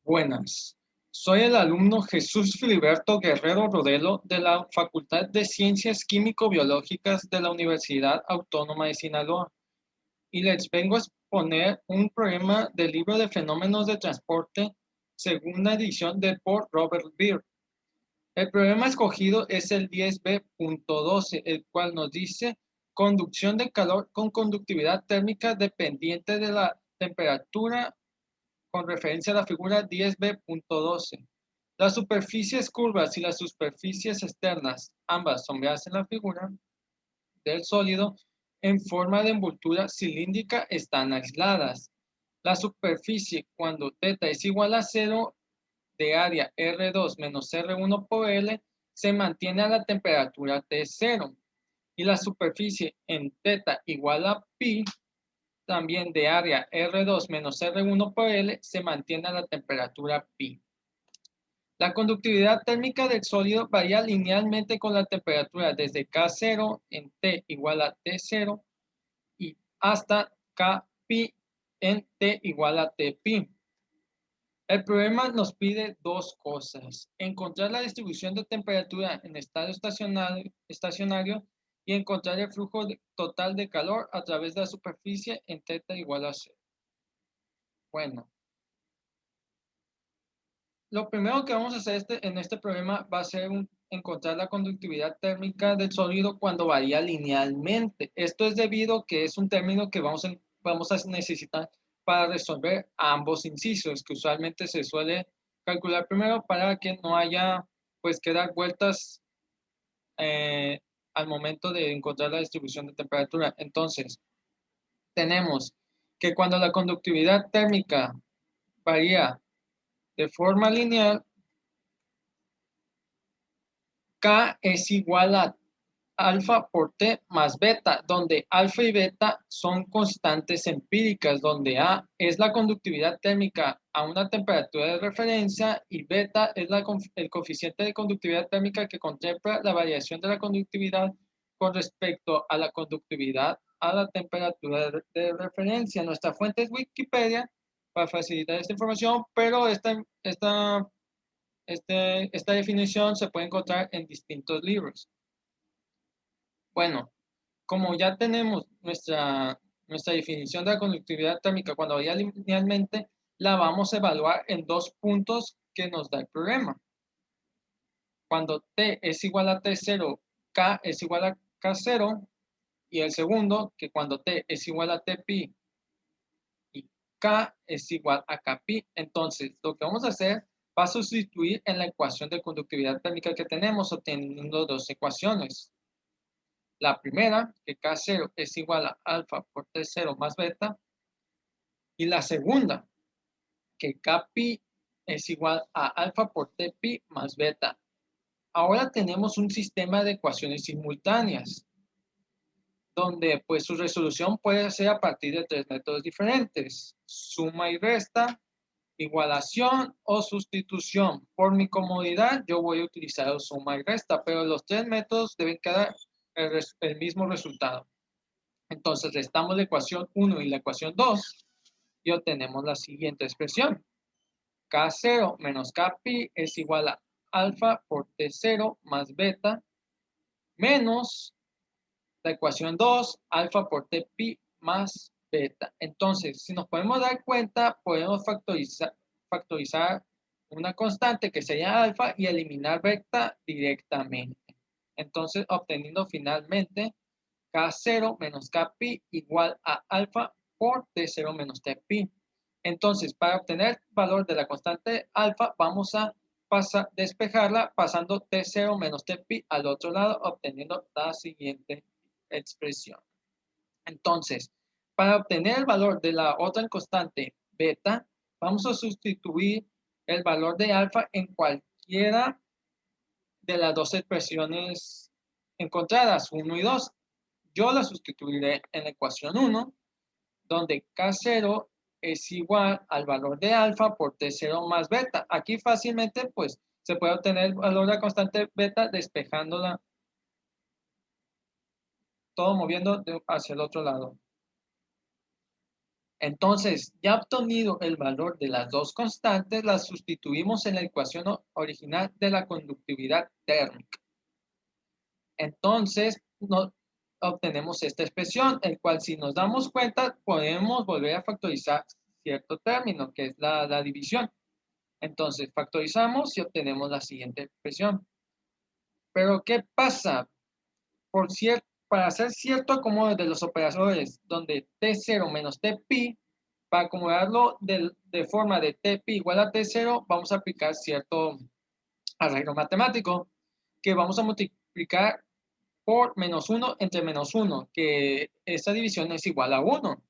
Buenas, soy el alumno Jesús Filiberto Guerrero Rodelo de la Facultad de Ciencias Químico-Biológicas de la Universidad Autónoma de Sinaloa y les vengo a exponer un problema del libro de fenómenos de transporte, segunda edición de por Robert Beer. El problema escogido es el 10b.12, el cual nos dice conducción de calor con conductividad térmica dependiente de la temperatura con referencia a la figura 10b.12. Las superficies curvas y las superficies externas, ambas sombreadas en la figura del sólido en forma de envoltura cilíndrica, están aisladas. La superficie, cuando θ es igual a 0 de área R2 menos R1 por L, se mantiene a la temperatura T0. Y la superficie en θ igual a pi, también de área R2 menos R1 por L, se mantiene a la temperatura pi. La conductividad térmica del sólido varía linealmente con la temperatura desde K0 en T igual a T0 y hasta Kpi en T igual a Tpi. El problema nos pide dos cosas: encontrar la distribución de temperatura en estado estacionario y encontrar el flujo total de calor a través de la superficie en θ igual a 0. Bueno, lo primero que vamos a hacer en este problema va a ser encontrar la conductividad térmica del sólido cuando varía linealmente. Esto es debido a que es un término que vamos a necesitar para resolver ambos incisos, que usualmente se suele calcular primero para que no haya pues que dar vueltas eh, al momento de encontrar la distribución de temperatura. Entonces, tenemos que cuando la conductividad térmica varía de forma lineal, K es igual a alfa por T más beta, donde alfa y beta son constantes empíricas, donde A es la conductividad térmica a una temperatura de referencia y beta es el coeficiente de conductividad térmica que contempla la variación de la conductividad con respecto a la conductividad a la temperatura de referencia. Nuestra fuente es Wikipedia para facilitar esta información, pero esta definición se puede encontrar en distintos libros. Bueno, como ya tenemos nuestra definición de la conductividad térmica cuando varía linealmente, la vamos a evaluar en dos puntos que nos da el problema. Cuando T es igual a T0, K es igual a K0, y el segundo, que cuando T es igual a Tpi y K es igual a Kpi. Entonces, lo que vamos a hacer va a sustituir en la ecuación de conductividad térmica que tenemos, obteniendo dos ecuaciones. La primera, que K0 es igual a alfa por T0 más beta. Y la segunda, que Kpi es igual a alfa por Tpi más beta. Ahora tenemos un sistema de ecuaciones simultáneas, donde pues su resolución puede ser a partir de tres métodos diferentes: suma y resta, igualación o sustitución. Por mi comodidad, yo voy a utilizar suma y resta, pero los tres métodos deben quedar el mismo resultado. Entonces, restamos la ecuación 1 y la ecuación 2 y obtenemos la siguiente expresión. K0 menos Kpi es igual a alfa por T0 más beta menos la ecuación 2, alfa por Tpi más beta. Entonces, si nos podemos dar cuenta, podemos factorizar una constante que sería alfa y eliminar beta directamente. Entonces, obteniendo finalmente K0 menos Kpi igual a alfa por T0 menos Tpi. Entonces, para obtener el valor de la constante alfa, vamos a despejarla pasando T0 menos Tpi al otro lado, obteniendo la siguiente expresión. Entonces, para obtener el valor de la otra constante beta, vamos a sustituir el valor de alfa en cualquiera de las dos expresiones encontradas, 1 y 2. Yo la sustituiré en la ecuación 1, donde K0 es igual al valor de alfa por T0 más beta. Aquí fácilmente pues se puede obtener el valor de la constante beta despejándola, todo moviendo hacia el otro lado. Entonces, ya obtenido el valor de las dos constantes, las sustituimos en la ecuación original de la conductividad térmica. Entonces, obtenemos esta expresión, el cual si nos damos cuenta, podemos volver a factorizar cierto término, que es la división. Entonces, factorizamos y obtenemos la siguiente expresión. Pero, ¿qué pasa? Para hacer cierto acomodo de los operadores, donde T0 menos Tpi, para acomodarlo de forma de Tpi igual a T0, vamos a aplicar cierto arreglo matemático, que vamos a multiplicar por menos 1 entre menos 1, que esta división es igual a 1.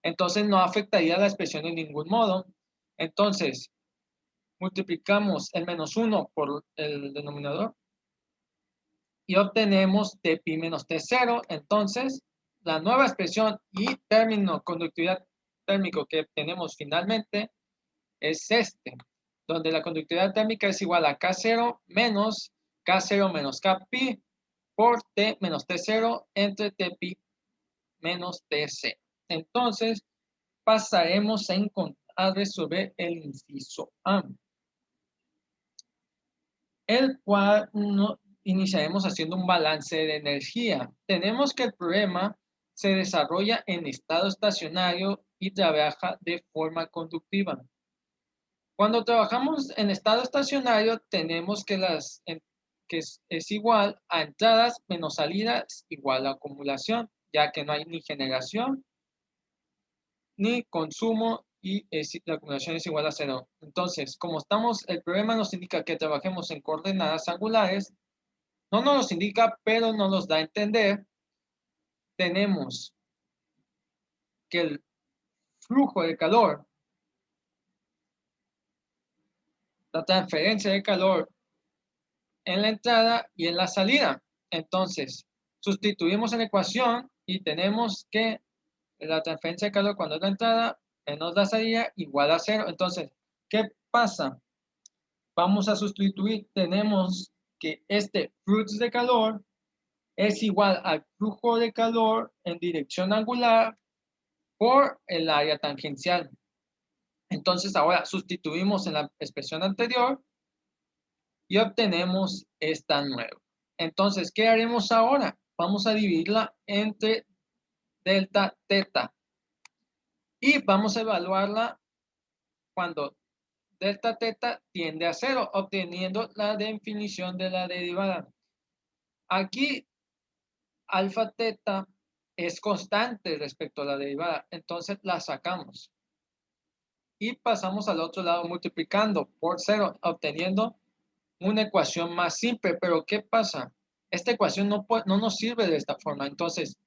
Entonces no afectaría la expresión en ningún modo. Entonces, multiplicamos el menos 1 por el denominador y obtenemos Tpi menos T0. Entonces, la nueva expresión y término conductividad térmico que obtenemos finalmente es este, donde la conductividad térmica es igual a K0 menos Kpi por T menos T0 entre Tpi menos Tc. Entonces, pasaremos a resolver el inciso A, el cual iniciaremos haciendo un balance de energía. Tenemos que el problema se desarrolla en estado estacionario y trabaja de forma conductiva. Cuando trabajamos en estado estacionario, tenemos que es igual a entradas menos salidas igual a acumulación, ya que no hay ni generación ni consumo y la acumulación es igual a 0. Entonces, como el problema nos indica que trabajemos en coordenadas angulares, no nos los indica, pero nos los da a entender. Tenemos que el flujo de calor, la transferencia de calor en la entrada y en la salida. Entonces, sustituimos en la ecuación y tenemos que la transferencia de calor cuando es la entrada menos la salida igual a 0. Entonces, ¿qué pasa? Vamos a sustituir, tenemos que este flux de calor es igual al flujo de calor en dirección angular por el área tangencial. Entonces, ahora sustituimos en la expresión anterior y obtenemos esta nueva. Entonces, ¿qué haremos ahora? Vamos a dividirla entre delta teta y vamos a evaluarla cuando delta teta tiende a 0, obteniendo la definición de la derivada. Aquí, alfa teta es constante respecto a la derivada, entonces la sacamos. Y pasamos al otro lado multiplicando por 0, obteniendo una ecuación más simple. Pero ¿qué pasa? Esta ecuación no nos sirve de esta forma. Entonces,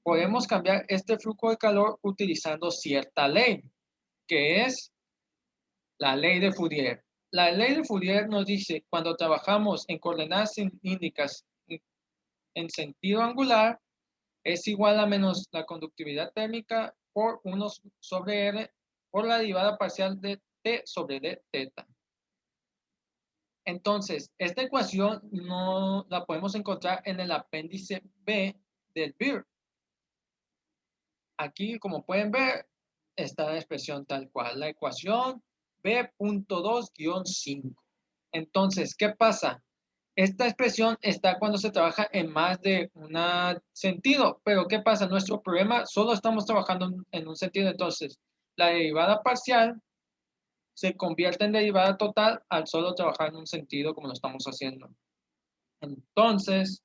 podemos cambiar este flujo de calor utilizando cierta ley, que es la ley de Fourier. La ley de Fourier nos dice, cuando trabajamos en coordenadas índicas en sentido angular, es igual a menos la conductividad térmica por 1 sobre R por la derivada parcial de T sobre D teta. Entonces, esta ecuación no la podemos encontrar en el apéndice B del BIR. Aquí, como pueden ver, está la expresión tal cual, la ecuación B.2-5. Entonces, ¿qué pasa? Esta expresión está cuando se trabaja en más de un sentido, pero ¿qué pasa? Nuestro problema solo estamos trabajando en un sentido, entonces la derivada parcial se convierte en derivada total al solo trabajar en un sentido como lo estamos haciendo. Entonces,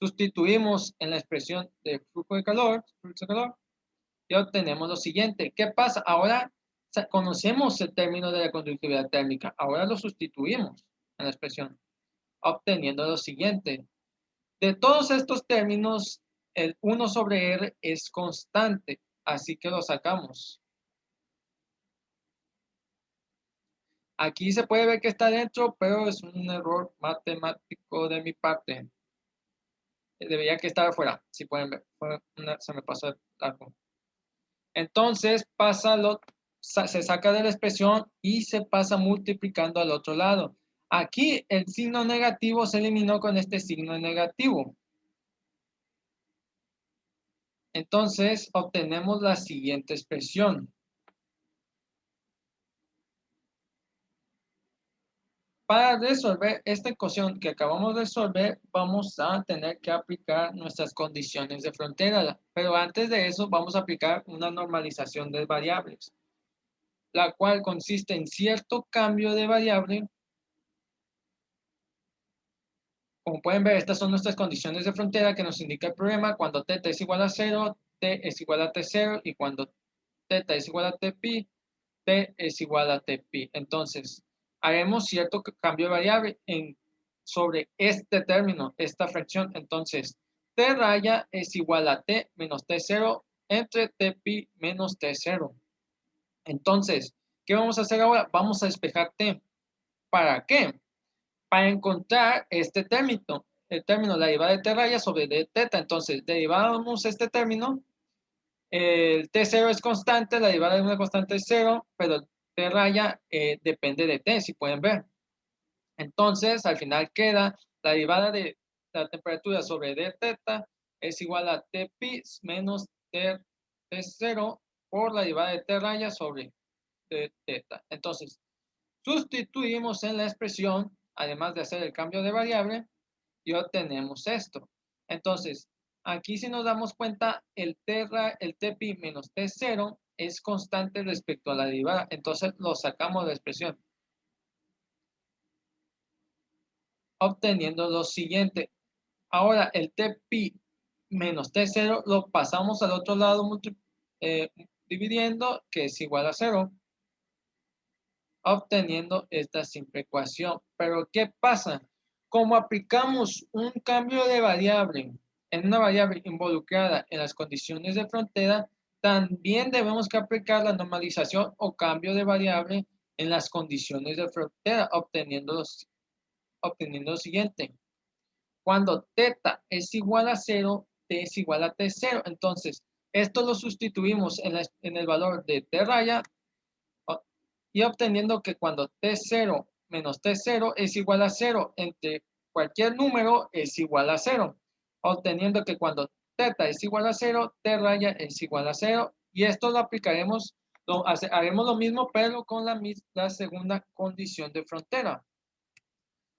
sustituimos en la expresión de flujo de calor, y obtenemos lo siguiente. ¿Qué pasa? Ahora conocemos el término de la conductividad térmica. Ahora lo sustituimos en la expresión, obteniendo lo siguiente. De todos estos términos, el 1 sobre R es constante, así que lo sacamos. Aquí se puede ver que está dentro, pero es un error matemático de mi parte. Debería que estar afuera, si pueden ver. Se me pasó algo. Entonces se saca de la expresión y se pasa multiplicando al otro lado. Aquí el signo negativo se eliminó con este signo negativo. Entonces, obtenemos la siguiente expresión. Para resolver esta ecuación que acabamos de resolver, vamos a tener que aplicar nuestras condiciones de frontera. Pero antes de eso, vamos a aplicar una normalización de variables, la cual consiste en cierto cambio de variable. Como pueden ver, estas son nuestras condiciones de frontera que nos indica el problema. Cuando θ es igual a 0, t es igual a t0, y cuando θ es igual a tpi, t es igual a tpi. Entonces, haremos cierto cambio de variable sobre este término, esta fracción. Entonces, t raya es igual a t menos t0 entre tpi menos t0. Entonces, ¿qué vamos a hacer ahora? Vamos a despejar t. ¿Para qué? Para encontrar este término, el término, la derivada de t raya sobre d θ. Entonces, derivamos este término. El t0 es constante, la derivada de una constante es 0, pero t raya depende de t, si pueden ver. Entonces, al final queda la derivada de la temperatura sobre d θ es igual a t pi menos t0 por la derivada de t raya sobre d θ. Entonces, sustituimos en la expresión, además de hacer el cambio de variable, y obtenemos esto. Entonces, aquí si nos damos cuenta, el tpi menos t0 es constante respecto a la derivada. Entonces, lo sacamos de la expresión, obteniendo lo siguiente. Ahora, el tpi menos t0 lo pasamos al otro lado dividiendo, que es igual a 0, obteniendo esta simple ecuación. Pero, ¿qué pasa? Como aplicamos un cambio de variable en una variable involucrada en las condiciones de frontera, también debemos que aplicar la normalización o cambio de variable en las condiciones de frontera, obteniendo lo siguiente. Cuando θ es igual a 0, t es igual a t0. Entonces, esto lo sustituimos en el valor de t raya, y obteniendo que cuando t0 menos t0 es igual a 0 entre cualquier número es igual a 0, obteniendo que cuando θ es igual a 0, t raya es igual a 0, y esto lo aplicaremos, haremos lo mismo, pero con la segunda condición de frontera,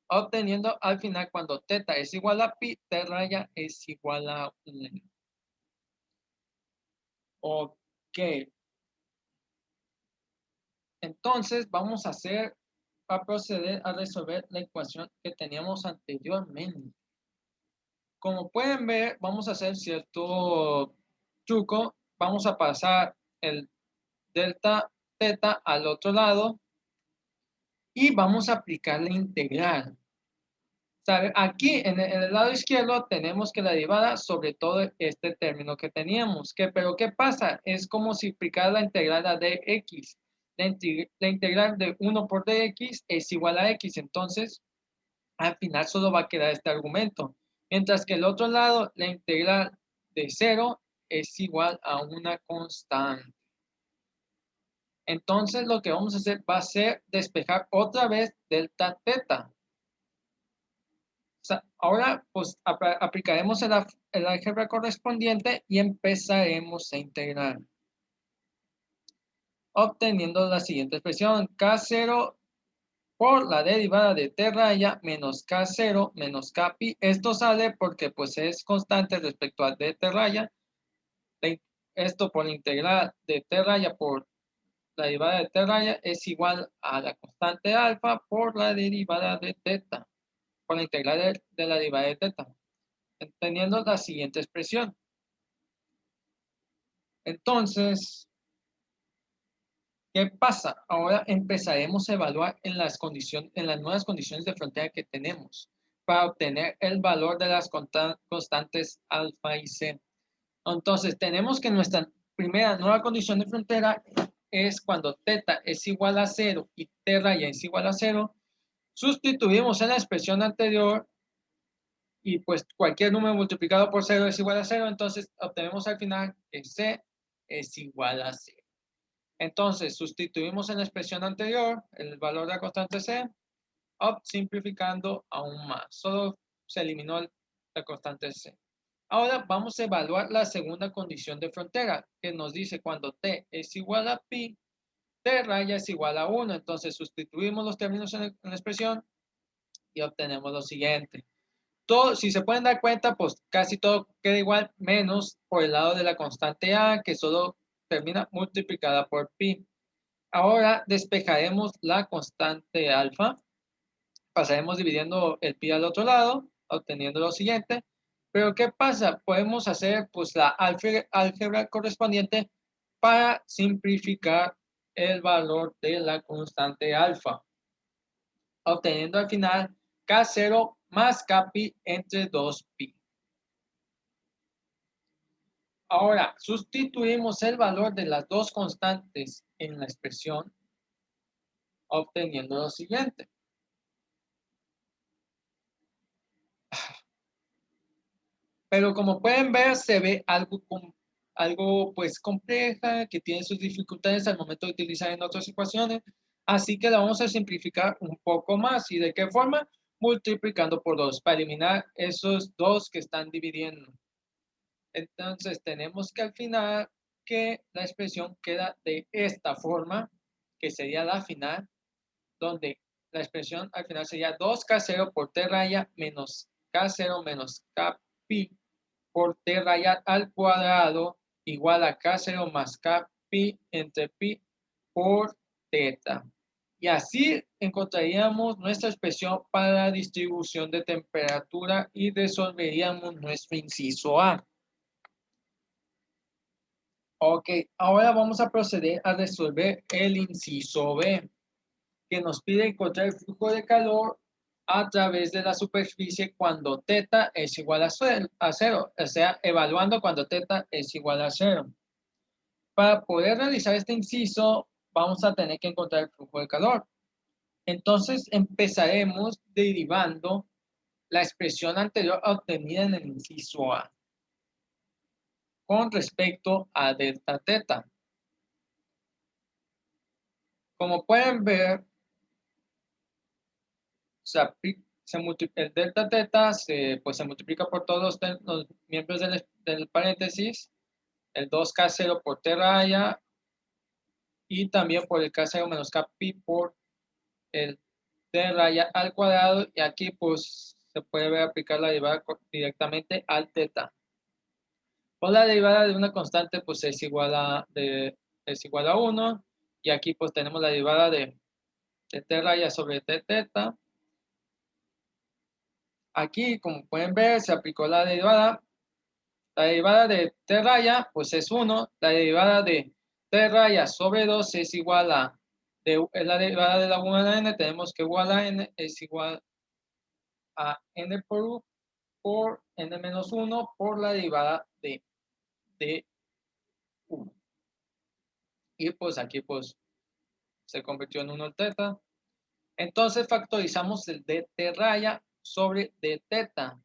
obteniendo al final cuando θ es igual a pi, t raya es igual a 1. Ok. Entonces vamos a proceder a resolver la ecuación que teníamos anteriormente. Como pueden ver, vamos a hacer cierto truco. Vamos a pasar el delta θ al otro lado y vamos a aplicar la integral. ¿Sabe? Aquí en el lado izquierdo tenemos que la derivada sobre todo este término que teníamos. Pero ¿qué pasa? Es como si aplicara la integral a dx. La integral de 1 por dx es igual a x. Entonces, al final solo va a quedar este argumento. Mientras que el otro lado, la integral de 0 es igual a una constante. Entonces, lo que vamos a hacer va a ser despejar otra vez delta θ. Ahora, pues, aplicaremos el álgebra correspondiente y empezaremos a integrar, obteniendo la siguiente expresión: K0 por la derivada de t raya menos K0 menos Kpi. Esto sale porque pues es constante respecto a dt raya. Esto por la integral de t raya por la derivada de t raya es igual a la constante alfa por la derivada de θ, por la integral de la derivada de θ, teniendo la siguiente expresión. Entonces, ¿qué pasa? Ahora empezaremos a evaluar en las nuevas condiciones de frontera que tenemos para obtener el valor de las constantes alfa y c. Entonces, tenemos que nuestra primera nueva condición de frontera es cuando θ es igual a 0 y t raya es igual a 0. Sustituimos en la expresión anterior y pues cualquier número multiplicado por 0 es igual a 0. Entonces, obtenemos al final que c es igual a 0. Entonces, sustituimos en la expresión anterior el valor de la constante c, simplificando aún más. Solo se eliminó la constante c. Ahora vamos a evaluar la segunda condición de frontera, que nos dice cuando t es igual a pi, t raya es igual a 1. Entonces sustituimos los términos en la expresión y obtenemos lo siguiente. Todo, si se pueden dar cuenta, pues casi todo queda igual, menos por el lado de la constante a, que solo termina multiplicada por pi. Ahora despejaremos la constante alfa, pasaremos dividiendo el pi al otro lado, obteniendo lo siguiente. Pero ¿qué pasa? Podemos hacer pues la álgebra correspondiente para simplificar el valor de la constante alfa, obteniendo al final K0 más Kpi entre 2pi. Ahora, sustituimos el valor de las dos constantes en la expresión, obteniendo lo siguiente. Pero como pueden ver, se ve algo pues compleja, que tiene sus dificultades al momento de utilizar en otras ecuaciones. Así que la vamos a simplificar un poco más. ¿Y de qué forma? Multiplicando por 2 para eliminar esos dos que están dividiendo. Entonces tenemos que al final que la expresión queda de esta forma, que sería la final, donde la expresión al final sería 2K0 por T raya menos K0 menos Kpi por T raya al cuadrado igual a K0 más Kpi entre pi por teta. Y así encontraríamos nuestra expresión para la distribución de temperatura y resolveríamos nuestro inciso A. Ok, ahora vamos a proceder a resolver el inciso B, que nos pide encontrar el flujo de calor a través de la superficie cuando teta es igual a cero, o sea, evaluando cuando teta es igual a 0. Para poder realizar este inciso, vamos a tener que encontrar el flujo de calor. Entonces, empezaremos derivando la expresión anterior obtenida en el inciso A con respecto a delta teta. Como pueden ver, el delta teta pues se multiplica por todos los miembros del paréntesis, el 2K0 por T raya y también por el K0 menos Kpi por el T raya al cuadrado, y aquí pues se puede ver aplicar la derivada directamente al teta. Pues la derivada de una constante pues es igual a 1, y aquí pues tenemos la derivada de T raya sobre T teta. Aquí, como pueden ver, se aplicó la derivada. La derivada de T raya, pues es 1. La derivada de T raya sobre 2 es igual a, es la derivada de la 1 a la n. Tenemos que igual a n es igual a n por u por n menos 1 por la derivada de u. Y pues aquí pues se convirtió en 1 el teta. Entonces factorizamos el dt raya sobre d teta.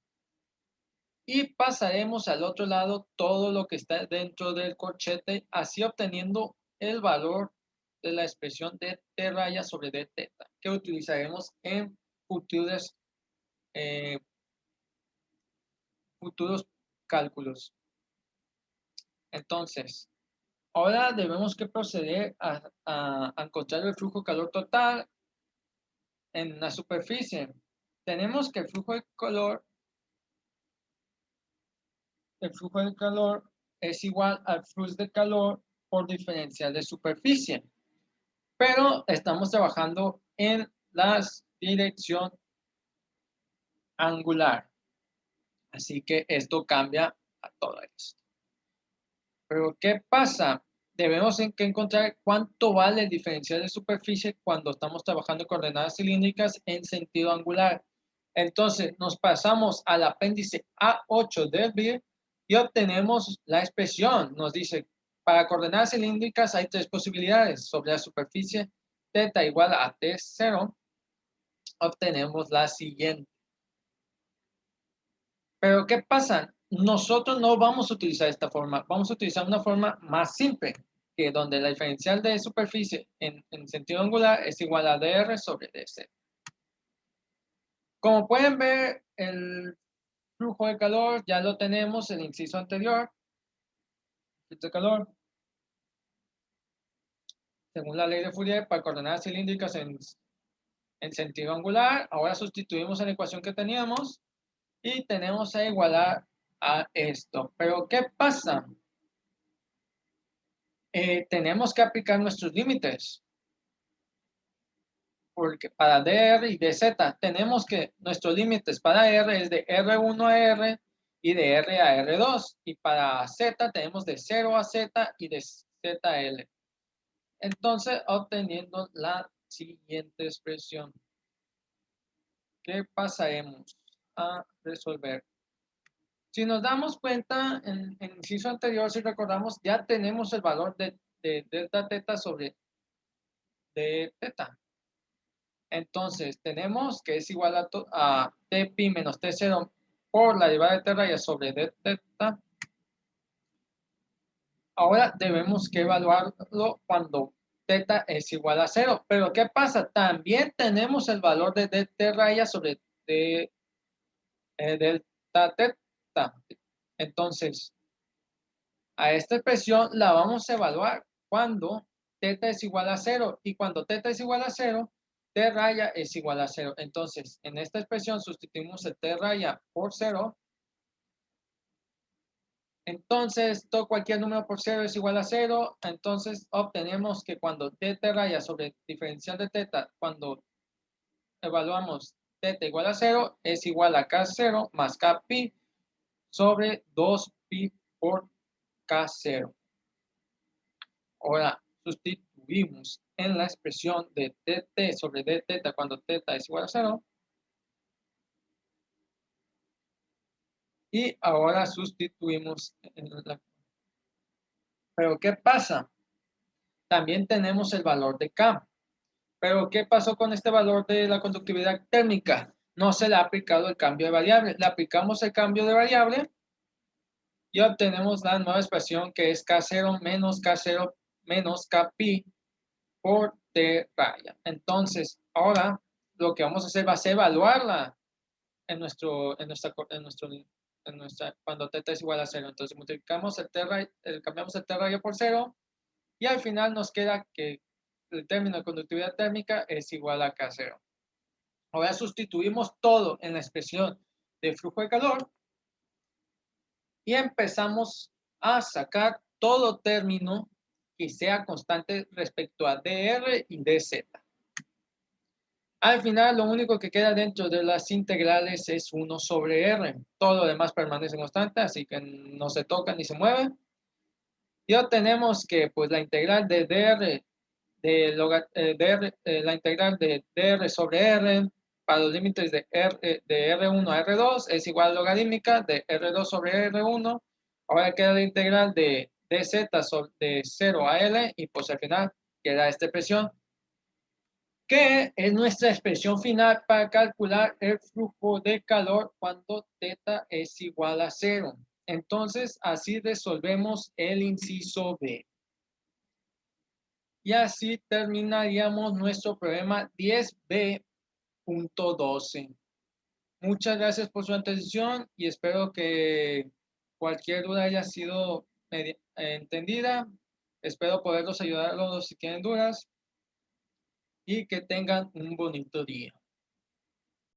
Y pasaremos al otro lado todo lo que está dentro del corchete, así obteniendo el valor de la expresión de t raya sobre d teta, que utilizaremos en eh, futuros cálculos. Entonces, ahora debemos que proceder a encontrar el flujo de calor total en la superficie. Tenemos que el flujo de calor es igual al flujo de calor por diferencial de superficie. Pero estamos trabajando en la dirección angular. Así que esto cambia a todo esto. Pero ¿qué pasa? Debemos que encontrar cuánto vale el diferencial de superficie cuando estamos trabajando en coordenadas cilíndricas en sentido angular. Entonces nos pasamos al apéndice A8 del BIR y obtenemos la expresión. Nos dice, para coordenadas cilíndricas hay tres posibilidades. Sobre la superficie teta igual a T0, obtenemos la siguiente. Pero ¿qué pasa? Nosotros no vamos a utilizar esta forma. Vamos a utilizar una forma más simple, que donde la diferencial de superficie en sentido angular es igual a dr sobre dz. Como pueden ver, el Flujo de calor, ya lo tenemos, el inciso anterior. Flujo de calor, según la ley de Fourier, para coordenadas cilíndricas en sentido angular. Ahora sustituimos en la ecuación que teníamos y tenemos a igualar a esto. Pero ¿qué pasa? Tenemos que aplicar nuestros límites. Porque para dr y dz tenemos que nuestros límites para r es de r1 a r y de r a r2. Y para z tenemos de 0 a z y de z a l. Entonces, obteniendo la siguiente expresión, ¿qué pasaremos a resolver? Si nos damos cuenta, en el inciso anterior, si recordamos, ya tenemos el valor de delta teta sobre d teta. Entonces, tenemos que es igual a t pi menos t0 por la derivada de t raya sobre d teta. Ahora debemos que evaluarlo cuando teta es igual a 0. Pero ¿qué pasa? También tenemos el valor de dt raya sobre d, delta teta. Entonces, a esta expresión la vamos a evaluar cuando teta es igual a 0. Y cuando teta es igual a 0, t raya es igual a 0. Entonces, en esta expresión sustituimos el t raya por 0. Entonces, todo cualquier número por 0 es igual a 0. Entonces, obtenemos que cuando t raya sobre diferencial de teta, cuando evaluamos teta igual a 0, es igual a k0 más k pi sobre 2pi por k0. Ahora sustituimos en la expresión de dt sobre d teta cuando teta es igual a 0. Y ahora sustituimos en la... Pero ¿qué pasa? También tenemos el valor de K. Pero ¿qué pasó con este valor de la conductividad térmica? No se le ha aplicado el cambio de variable. Le aplicamos el cambio de variable y obtenemos la nueva expresión que es K0 menos Kpi por T raya. Entonces, ahora lo que vamos a hacer va a ser evaluarla cuando teta es igual a 0. Entonces multiplicamos cambiamos el T raya por 0 y al final nos queda que el término de conductividad térmica es igual a K0. Ahora sustituimos todo en la expresión de flujo de calor y empezamos a sacar todo término que sea constante respecto a dr y dz. Al final, lo único que queda dentro de las integrales es 1 sobre r. Todo lo demás permanece constante, así que no se toca ni se mueve. Y obtenemos que pues, la integral de dr, la integral de dr sobre r para los límites de R1 a R2 es igual a logarítmica de R2 sobre R1. Ahora queda la integral de dz de 0 a L y pues al final queda esta expresión que es nuestra expresión final para calcular el flujo de calor cuando teta es igual a 0. Entonces, así resolvemos el inciso B. Y así terminaríamos nuestro problema 10B.12. Muchas gracias por su atención y espero que cualquier duda haya sido entendida. Espero poderlos ayudarlos si tienen dudas y que tengan un bonito día.